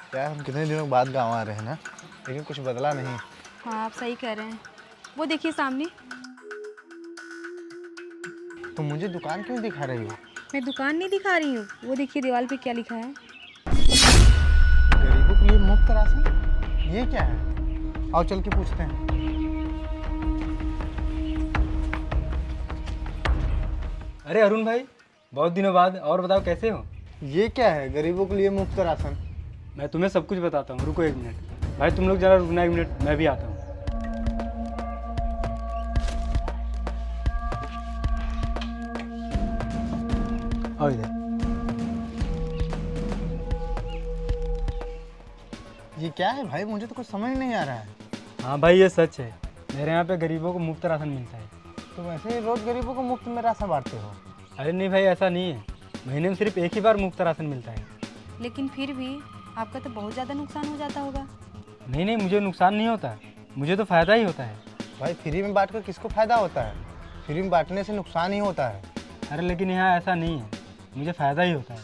यार हम कितने दिनों बाद गांव आ रहे हैं ना, लेकिन कुछ बदला नहीं। हाँ आप सही कह रहे हैं। वो देखिए सामने। तो मुझे दुकान क्यों दिखा रही हो? मैं दुकान नहीं दिखा रही हूँ, वो देखिए दीवार पे क्या लिखा है। गरीबों के लिए मुफ्त राशन, ये क्या है? आओ चल के पूछते हैं। अरे अरुण भाई, बहुत दिनों बाद। और बताओ कैसे हो? ये क्या है गरीबों के लिए मुफ्त राशन? मैं तुम्हें सब कुछ बताता हूँ, रुको 1 मिनट। भाई तुम लोग जरा रुकना 1 मिनट, मैं भी आता हूँ। आओ इधर। ये क्या है भाई, मुझे तो कुछ समझ नहीं आ रहा है। हाँ भाई ये सच है, मेरे यहाँ पे गरीबों को मुफ्त राशन मिलता है। तुम ऐसे ही रोज गरीबों को मुफ्त में राशन बांटते हो? अरे नहीं भाई, ऐसा नहीं है। महीने में सिर्फ एक ही बार मुफ्त राशन मिलता है। लेकिन फिर भी आपका तो बहुत ज़्यादा नुकसान हो जाता होगा। नहीं नहीं, मुझे नुकसान नहीं होता, मुझे तो फ़ायदा ही होता है। भाई फ्री में बांट कर किसको फायदा होता है? फ्री में बांटने से नुकसान ही होता है। अरे लेकिन यहाँ ऐसा नहीं है, मुझे फ़ायदा ही होता है।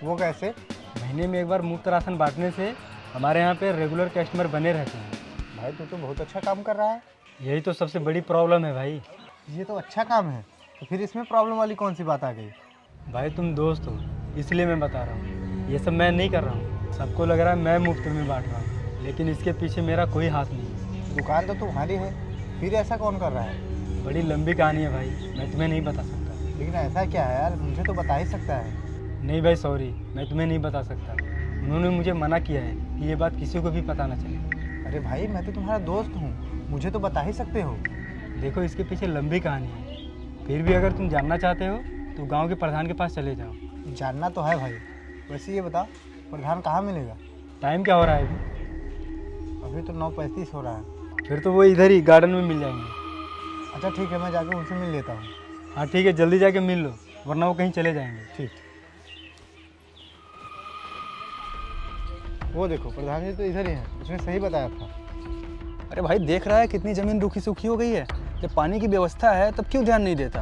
वो कैसे? महीने में एक बार मुफ्त राशन बांटने से हमारे यहाँ पे रेगुलर कस्टमर बने रहते हैं। भाई तू तो बहुत अच्छा काम कर रहा है। यही तो सबसे बड़ी प्रॉब्लम है भाई। ये तो अच्छा काम है, तो फिर इसमें प्रॉब्लम वाली कौन सी बात आ गई? भाई तुम दोस्त हो इसलिए मैं बता रहा हूँ, ये सब मैं नहीं कर रहा हूँ। सबको लग रहा है मैं मुफ्त में बांट रहा हूँ, लेकिन इसके पीछे मेरा कोई हाथ नहीं है। दुकान तो तुम्हारी है, फिर ऐसा कौन कर रहा है? बड़ी लंबी कहानी है भाई, मैं तुम्हें नहीं बता सकता। लेकिन ऐसा क्या है यार, मुझे तो बता ही सकता है। नहीं भाई सॉरी, मैं तुम्हें नहीं बता सकता। उन्होंने मुझे मना किया है कि ये बात किसी को भी पता ना चले। अरे भाई मैं तो तुम्हारा दोस्त हूँ, मुझे तो बता ही सकते हो। देखो इसके पीछे लंबी कहानी है, फिर भी अगर तुम जानना चाहते हो तो गाँव के प्रधान के पास चले जाओ। जानना तो है भाई। वैसे ये बता, प्रधान कहाँ मिलेगा? टाइम क्या हो रहा है अभी? अभी तो 9:35 हो रहा है। फिर तो वो इधर ही गार्डन में मिल जाएंगे। अच्छा ठीक है, मैं जाकर उनसे मिल लेता हूँ। हाँ ठीक है, जल्दी जाके मिल लो, वरना वो कहीं चले जाएंगे। ठीक। वो देखो प्रधान जी तो इधर ही हैं, उसने सही बताया था। अरे भाई देख रहा है कितनी ज़मीन रूखी सूखी हो गई है। जब पानी की व्यवस्था है तब क्यों ध्यान नहीं देता?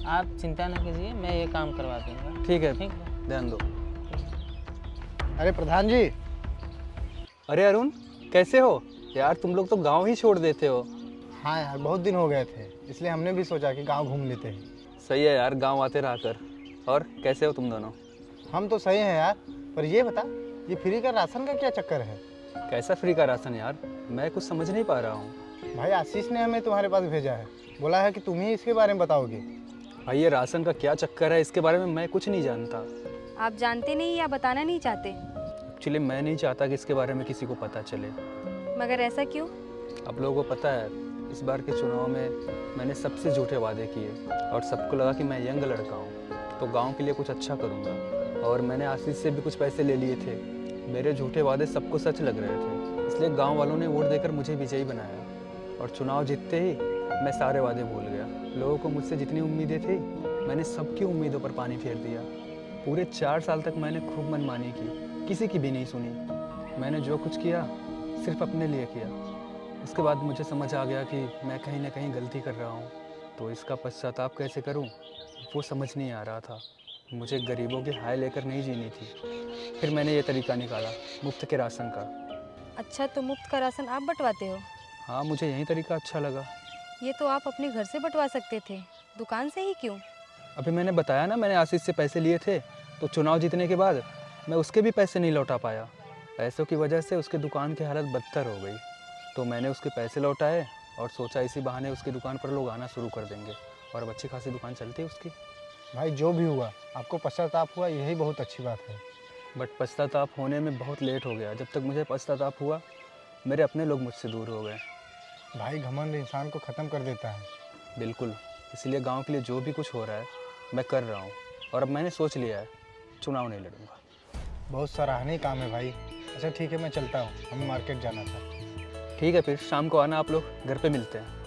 आप चिंता ना कीजिए, मैं ये काम करवा दूंगा। ठीक है, ठीक है। ध्यान दो। अरे प्रधान जी। अरे अरुण, कैसे हो यार? तुम लोग तो गांव ही छोड़ देते हो। हाँ यार, बहुत दिन हो गए थे, इसलिए हमने भी सोचा कि गांव घूम लेते हैं। सही है यार, गांव आते रहा कर। और कैसे हो तुम दोनों? हम तो सही हैं यार, पर ये बता, ये फ्री का राशन का क्या चक्कर है? कैसा फ्री का राशन यार? मैं कुछ समझ नहीं पा रहा हूँ। भाई आशीष ने हमें तुम्हारे पास भेजा है, बोला है कि तुम ही इसके बारे में बताओगे। भाई ये राशन का क्या चक्कर है, इसके बारे में मैं कुछ नहीं जानता। आप जानते नहीं या बताना नहीं चाहते? एक्चुअली मैं नहीं चाहता कि इसके बारे में किसी को पता चले। मगर ऐसा क्यों? आप लोगों को पता है, इस बार के चुनाव में मैंने सबसे झूठे वादे किए और सबको लगा कि मैं यंग लड़का हूँ तो गांव के लिए कुछ अच्छा करूँगा। और मैंने आशीष से भी कुछ पैसे ले लिए थे। मेरे झूठे वादे सबको सच लग रहे थे, इसलिए गांव वालों ने वोट देकर मुझे विजयी बनाया। और चुनाव जीतते ही मैं सारे वादे भूल गया। लोगों को मुझसे जितनी उम्मीदें थी, मैंने सबकी उम्मीदों पर पानी फेर दिया। पूरे 4 साल तक मैंने खूब मनमानी की, किसी की भी नहीं सुनी। मैंने जो कुछ किया सिर्फ अपने लिए किया। उसके बाद मुझे समझ आ गया कि मैं कहीं ना कहीं गलती कर रहा हूँ, तो इसका पश्चाताप कैसे करूँ वो समझ नहीं आ रहा था। मुझे गरीबों की हाय लेकर नहीं जीनी थी। फिर मैंने ये तरीका निकाला, मुफ्त के राशन का। अच्छा तो मुफ्त का राशन आप बंटवाते हो? हाँ, मुझे यही तरीका अच्छा लगा। ये तो आप अपने घर से बंटवा सकते थे, दुकान से ही क्यों? अभी मैंने बताया ना, मैंने आशीष से पैसे लिए थे, तो चुनाव जीतने के बाद मैं उसके भी पैसे नहीं लौटा पाया। पैसों की वजह से उसकी दुकान की हालत बदतर हो गई, तो मैंने उसके पैसे लौटाए और सोचा इसी बहाने उसकी दुकान पर लोग आना शुरू कर देंगे और अब अच्छी खासी दुकान चलती है उसकी। भाई जो भी हुआ, आपको पश्चाताप हुआ, यही बहुत अच्छी बात है। बट पश्चाताप होने में बहुत लेट हो गया। जब तक मुझे पश्चाताप हुआ, मेरे अपने लोग मुझसे दूर हो गए। भाई घमंड इंसान को ख़त्म कर देता है। बिल्कुल, इसलिए गांव के लिए जो भी कुछ हो रहा है मैं कर रहा हूँ। और अब मैंने सोच लिया है, चुनाव नहीं लड़ूंगा। बहुत सराहनीय काम है भाई। अच्छा ठीक है, मैं चलता हूँ, हमें मार्केट जाना था। ठीक है, फिर शाम को आना, आप लोग घर पे मिलते हैं।